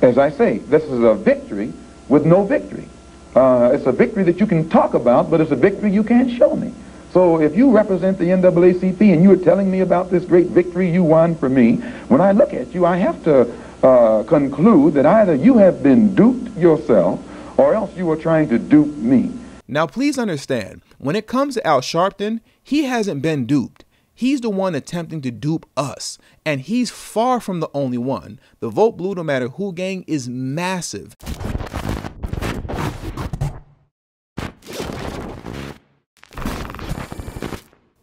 As I say, this is a victory with no victory. It's a victory that you can talk about, but it's a victory you can't show me. So if you represent the NAACP and you are telling me about this great victory you won for me, when I look at you, I have to conclude that either you have been duped yourself or else you are trying to dupe me. Now, please understand, when it comes to Al Sharpton, he hasn't been duped. He's the one attempting to dupe us, and he's far from the only one. The Vote Blue No Matter Who gang is massive.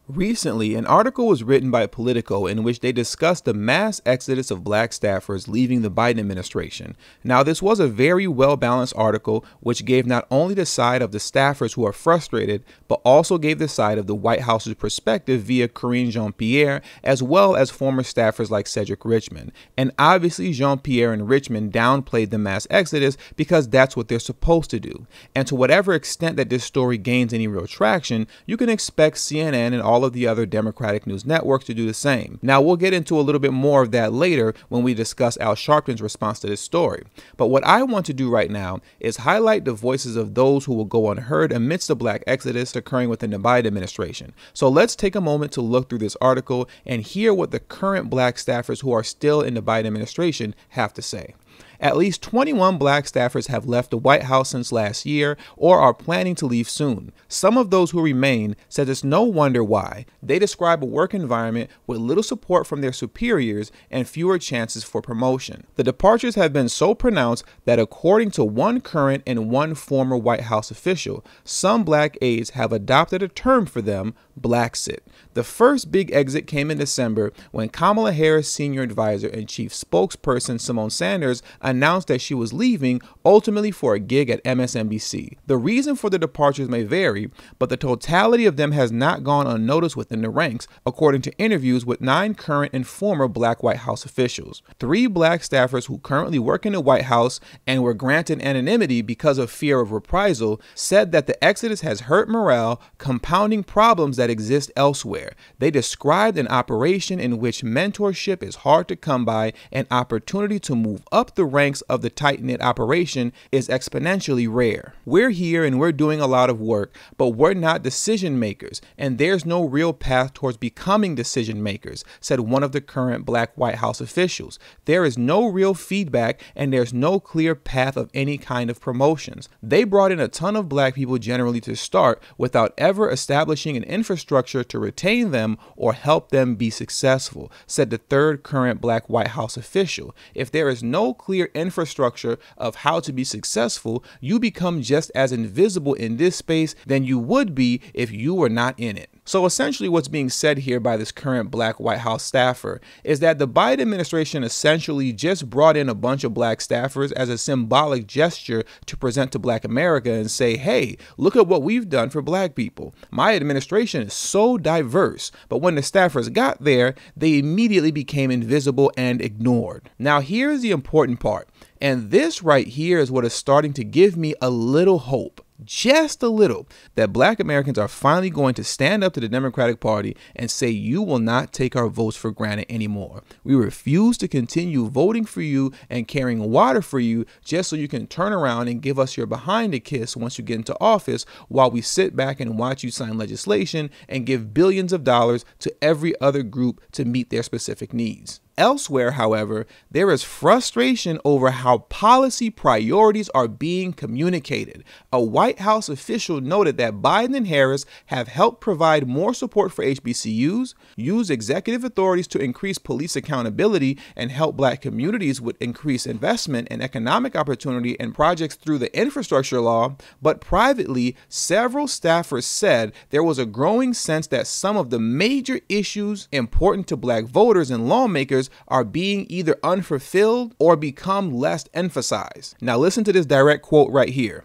Recently, an article was written by Politico in which they discussed the mass exodus of black staffers leaving the Biden administration. Now, this was a very well-balanced article which gave not only the side of the staffers who are frustrated, but also gave the side of the White House's perspective via Karine Jean-Pierre, as well as former staffers like Cedric Richmond. And obviously, Jean-Pierre and Richmond downplayed the mass exodus because that's what they're supposed to do. And to whatever extent that this story gains any real traction, you can expect CNN and all of the other Democratic news networks to do the same. Now, we'll get into a little bit more of that later when we discuss Al Sharpton's response to this story. But what I want to do right now is highlight the voices of those who will go unheard amidst the black exodus occurring within the Biden administration. So let's take a moment to look through this article and hear what the current black staffers who are still in the Biden administration have to say. At least 21 black staffers have left the White House since last year or are planning to leave soon. Some of those who remain said it's no wonder why. They describe a work environment with little support from their superiors and fewer chances for promotion. The departures have been so pronounced that according to one current and one former White House official, some black aides have adopted a term for them, Blacksit. The first big exit came in December when Kamala Harris' senior advisor and chief spokesperson Simone Sanders announced that she was leaving, ultimately for a gig at MSNBC. The reason for the departures may vary, but the totality of them has not gone unnoticed within the ranks, according to interviews with 9 current and former black White House officials. 3 black staffers who currently work in the White House and were granted anonymity because of fear of reprisal said that the exodus has hurt morale, compounding problems that exist elsewhere. They described an operation in which mentorship is hard to come by and opportunity to move up the ranks of the tight-knit operation is exponentially rare. We're here and we're doing a lot of work, but we're not decision makers, and there's no real path towards becoming decision makers, said one of the current black White House officials. There is no real feedback and there's no clear path of any kind of promotions. They brought in a ton of black people generally to start without ever establishing an infrastructure to retain them or help them be successful, said the third current black White House official. If there is no clear infrastructure of how to be successful, you become just as invisible in this space than you would be if you were not in it. So essentially what's being said here by this current black White House staffer is that the Biden administration essentially just brought in a bunch of black staffers as a symbolic gesture to present to black America and say, hey, look at what we've done for black people. My administration is so diverse. But when the staffers got there, they immediately became invisible and ignored. Now, here's the important part. And this right here is what is starting to give me a little hope. Just a little, that black Americans are finally going to stand up to the Democratic Party and say, you will not take our votes for granted anymore. We refuse to continue voting for you and carrying water for you just so you can turn around and give us your behind a kiss once you get into office, while we sit back and watch you sign legislation and give billions of dollars to every other group to meet their specific needs. Elsewhere, however, there is frustration over how policy priorities are being communicated. A White House official noted that Biden and Harris have helped provide more support for HBCUs, use executive authorities to increase police accountability, and help black communities with increased investment and economic opportunity and projects through the infrastructure law. But privately, several staffers said there was a growing sense that some of the major issues important to black voters and lawmakers are being either unfulfilled or become less emphasized. Now listen to this direct quote right here.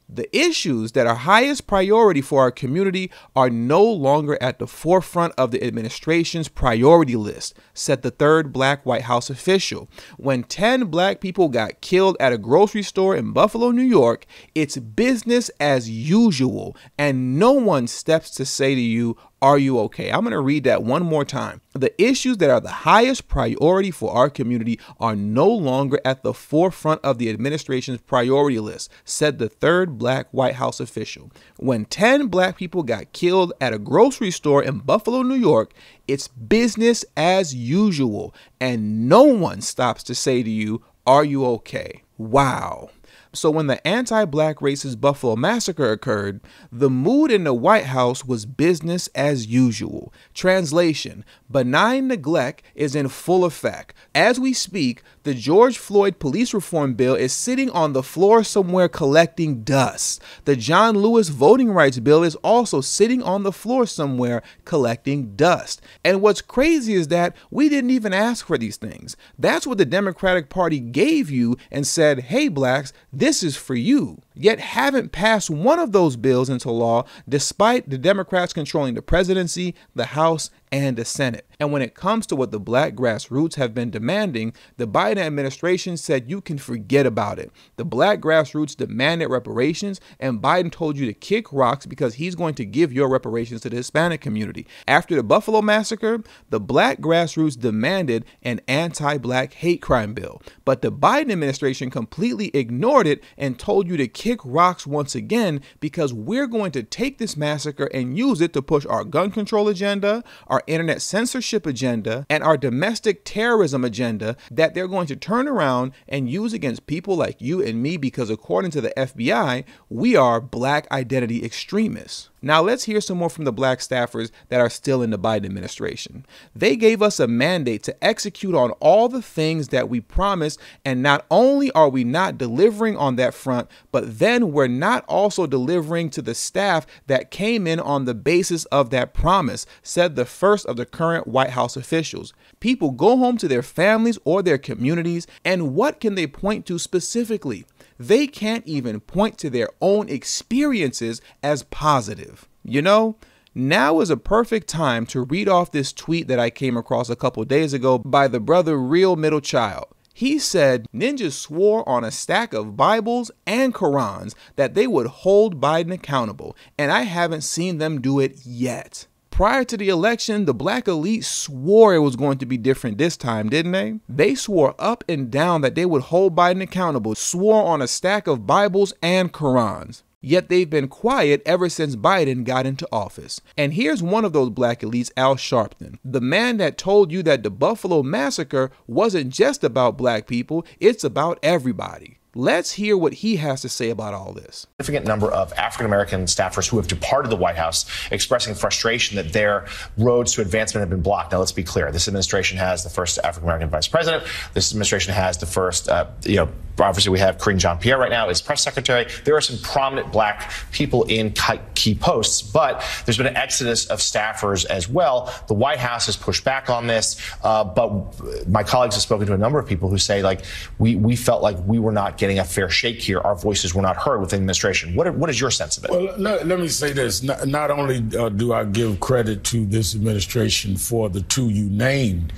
The issues that are highest priority for our community are no longer at the forefront of the administration's priority list, said the third black White House official. When 10 black people got killed at a grocery store in Buffalo, New York, it's business as usual, and no one steps to say to you, Are you okay? I'm going to read that one more time. The issues that are the highest priority for our community are no longer at the forefront of the administration's priority list, said the third black White House official. When 10 black people got killed at a grocery store in Buffalo, New York, it's business as usual, and no one stops to say to you, are you okay? Wow. So when the anti-black racist Buffalo massacre occurred, the mood in the White House was business as usual. Translation: benign neglect is in full effect. As we speak, the George Floyd police reform bill is sitting on the floor somewhere collecting dust. The John Lewis voting rights bill is also sitting on the floor somewhere collecting dust. And what's crazy is that we didn't even ask for these things. That's what the Democratic Party gave you and said, hey, blacks, this is for you. Yet haven't passed one of those bills into law, despite the Democrats controlling the presidency, the House, and the Senate. And when it comes to what the black grassroots have been demanding, the Biden administration said you can forget about it. The black grassroots demanded reparations, and Biden told you to kick rocks because he's going to give your reparations to the Hispanic community. After the Buffalo massacre, the black grassroots demanded an anti-black hate crime bill, but the Biden administration completely ignored it and told you to kick rocks once again because we're going to take this massacre and use it to push our gun control agenda, our internet censorship agenda, and our domestic terrorism agenda that they're going to turn around and use against people like you and me because according to the FBI, we are black identity extremists. Now let's hear some more from the black staffers that are still in the Biden administration. They gave us a mandate to execute on all the things that we promised, and not only are we not delivering on that front, but then we're not also delivering to the staff that came in on the basis of that promise, said the first of the current White House officials. People go home to their families or their communities, and what can they point to specifically? They can't even point to their own experiences as positive. You know, now is a perfect time to read off this tweet that I came across a couple days ago by the brother Real Middle Child. He said ninjas swore on a stack of Bibles and Qurans that they would hold Biden accountable, and I haven't seen them do it yet. Prior to the election, the black elite swore it was going to be different this time, didn't they? They swore up and down that they would hold Biden accountable, swore on a stack of Bibles and Qurans. Yet they've been quiet ever since Biden got into office. And here's one of those black elites, Al Sharpton, the man that told you that the Buffalo massacre wasn't just about black people, it's about everybody. Let's hear what he has to say about all this. Significant number of African-American staffers who have departed the White House expressing frustration that their roads to advancement have been blocked. Now, let's be clear. This administration has the first African-American vice president. This administration has the first, obviously we have Karine Jean-Pierre right now as press secretary. There are some prominent black people in key posts, but there's been an exodus of staffers as well. The White House has pushed back on this, but my colleagues have spoken to a number of people who say, like, we felt like we were not getting a fair shake here. Our voices were not heard within the administration. What is your sense of it? Well, let me say this. Not only do I give credit to this administration for the two you named,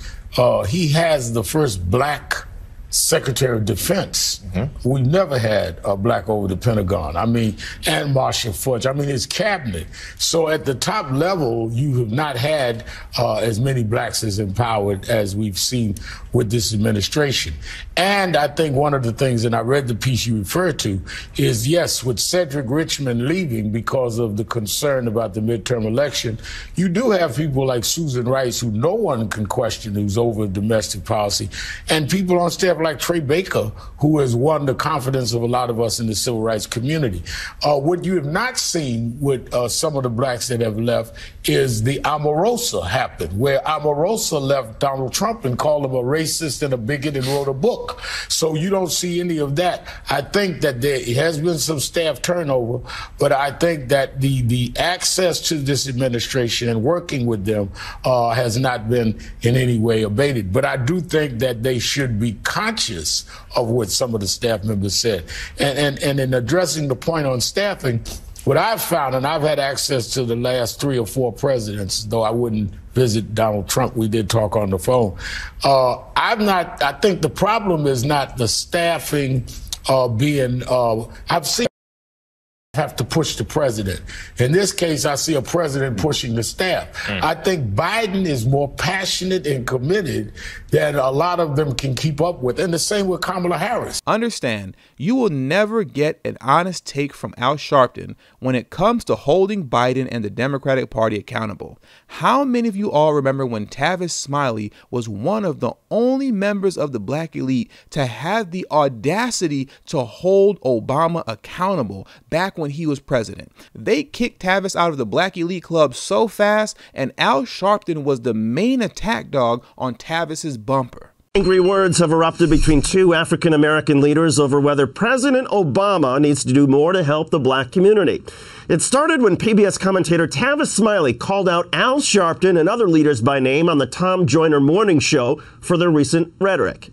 he has the first black Secretary of Defense. We never had a black over the Pentagon. I mean, and Marshall Fudge. I mean, his cabinet. So at the top level, you have not had as many blacks as empowered as we've seen with this administration. And I think one of the things, and I read the piece you referred to, is yes, with Cedric Richmond leaving because of the concern about the midterm election, you do have people like Susan Rice, who no one can question, who's over domestic policy, and people on staff like Trey Baker, who has won the confidence of a lot of us in the civil rights community. What you have not seen with some of the blacks that have left is the Omarosa happen, where Omarosa left Donald Trump and called him a racist and a bigot and wrote a book. So you don't see any of that. I think that there has been some staff turnover, but I think that the access to this administration and working with them has not been in any way abated. But I do think that they should be conscious of what some of the staff members said. And in addressing the point on staffing, what I've found, and I've had access to the last 3 or 4 presidents, though I wouldn't visit Donald Trump, we did talk on the phone. I think the problem is not the staffing I've seen have to push the president. In this case, I see a president pushing the staff. I think Biden is more passionate and committed than a lot of them can keep up with. And the same with Kamala Harris. Understand, you will never get an honest take from Al Sharpton when it comes to holding Biden and the Democratic Party accountable. How many of you all remember when Tavis Smiley was one of the only members of the black elite to have the audacity to hold Obama accountable back when he was president? They kicked Tavis out of the black elite club so fast, and Al Sharpton was the main attack dog on Tavis's bumper. Angry words have erupted between two African-American leaders over whether President Obama needs to do more to help the black community. It started when PBS commentator Tavis Smiley called out Al Sharpton and other leaders by name on the Tom Joyner Morning Show for their recent rhetoric.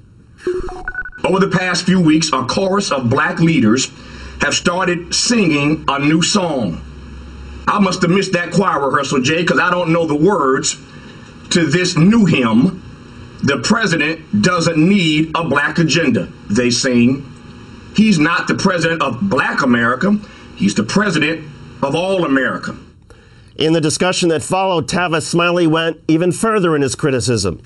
Over the past few weeks, a chorus of black leaders have started singing a new song. I must have missed that choir rehearsal, Jay, because I don't know the words to this new hymn. The president doesn't need a black agenda, they sing. He's not the president of black America. He's the president of all America. In the discussion that followed, Tavis Smiley went even further in his criticism.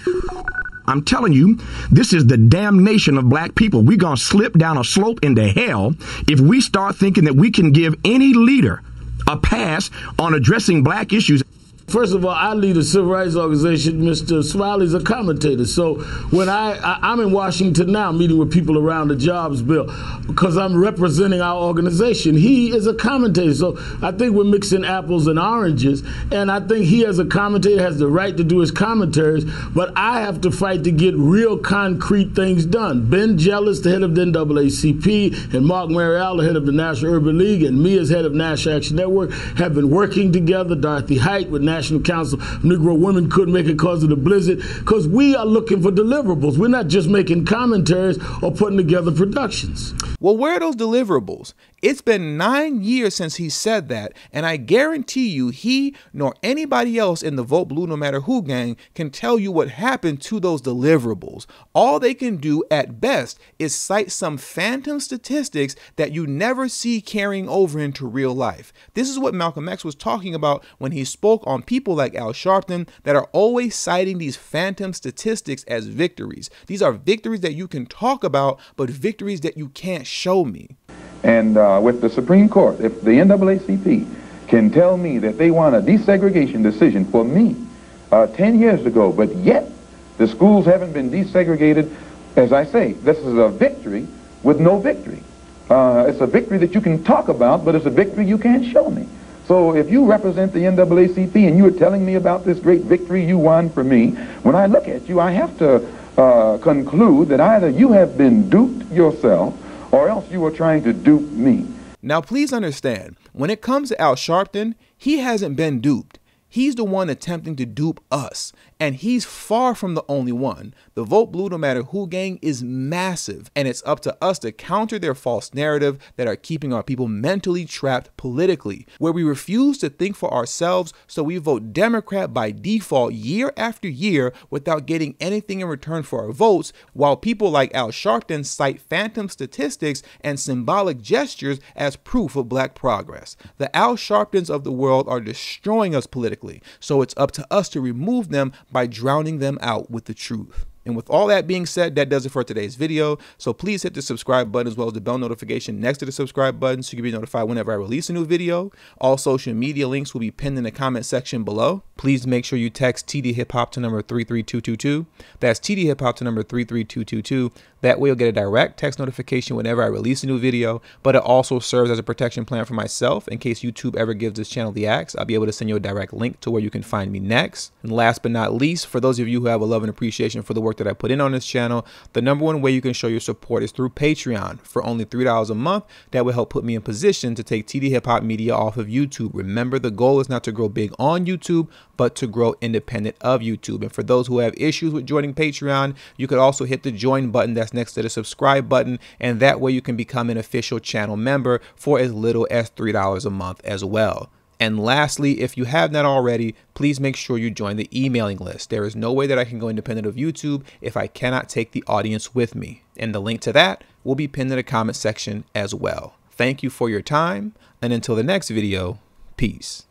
I'm telling you, this is the damnation of black people. We're going to slip down a slope into hell if we start thinking that we can give any leader a pass on addressing black issues. First of all, I lead a civil rights organization. Mr. Smiley's a commentator. So when I'm in Washington now meeting with people around the jobs bill because I'm representing our organization. He is a commentator. So I think we're mixing apples and oranges. And I think he as a commentator has the right to do his commentaries. But I have to fight to get real concrete things done. Ben Jealous, the head of the NAACP, and Mark Marial, the head of the National Urban League, and me as head of National Action Network have been working together. Dorothy Height with National Council of Negro Women couldn't make it because of the blizzard, because we are looking for deliverables. We're not just making commentaries or putting together productions. Well, where are those deliverables? It's been 9 years since he said that, and I guarantee you he nor anybody else in the Vote Blue No Matter Who gang can tell you what happened to those deliverables. All they can do at best is cite some phantom statistics that you never see carrying over into real life. This is what Malcolm X was talking about when he spoke on people like Al Sharpton that are always citing these phantom statistics as victories. These are victories that you can talk about, but victories that you can't show me. And with the Supreme Court, if the NAACP can tell me that they want a desegregation decision for me 10 years ago, but yet the schools haven't been desegregated, as I say, this is a victory with no victory. It's a victory that you can talk about, but it's a victory you can't show me. So if you represent the NAACP and you are telling me about this great victory you won for me, when I look at you, I have to conclude that either you have been duped yourself or else you are trying to dupe me. Now, please understand, when it comes to Al Sharpton, he hasn't been duped. He's the one attempting to dupe us, and he's far from the only one. The Vote Blue No Matter Who gang is massive, and it's up to us to counter their false narrative that are keeping our people mentally trapped politically, where we refuse to think for ourselves, so we vote Democrat by default year after year without getting anything in return for our votes, while people like Al Sharpton cite phantom statistics and symbolic gestures as proof of black progress. The Al Sharptons of the world are destroying us politically. So it's up to us to remove them by drowning them out with the truth. And with all that being said, that does it for today's video. So please hit the subscribe button as well as the bell notification next to the subscribe button so you can be notified whenever I release a new video. All social media links will be pinned in the comment section below. Please make sure you text tdhiphop to number 33222. That's tdhiphop to number 33222. That way you'll get a direct text notification whenever I release a new video, but it also serves as a protection plan for myself in case YouTube ever gives this channel the axe. I'll be able to send you a direct link to where you can find me next. And last but not least, for those of you who have a love and appreciation for the work that I put in on this channel, the #1 way you can show your support is through Patreon. For only $3 a month, that will help put me in position to take TD Hip Hop Media off of YouTube. Remember, the goal is not to grow big on YouTube, but to grow independent of YouTube. And for those who have issues with joining Patreon, you could also hit the join button that's next to the subscribe button, and that way you can become an official channel member for as little as $3 a month as well. And lastly, if you have not already, please make sure you join the emailing list. There is no way that I can go independent of YouTube if I cannot take the audience with me. And the link to that will be pinned in the comment section as well. thank you for your time, and until the next video, peace.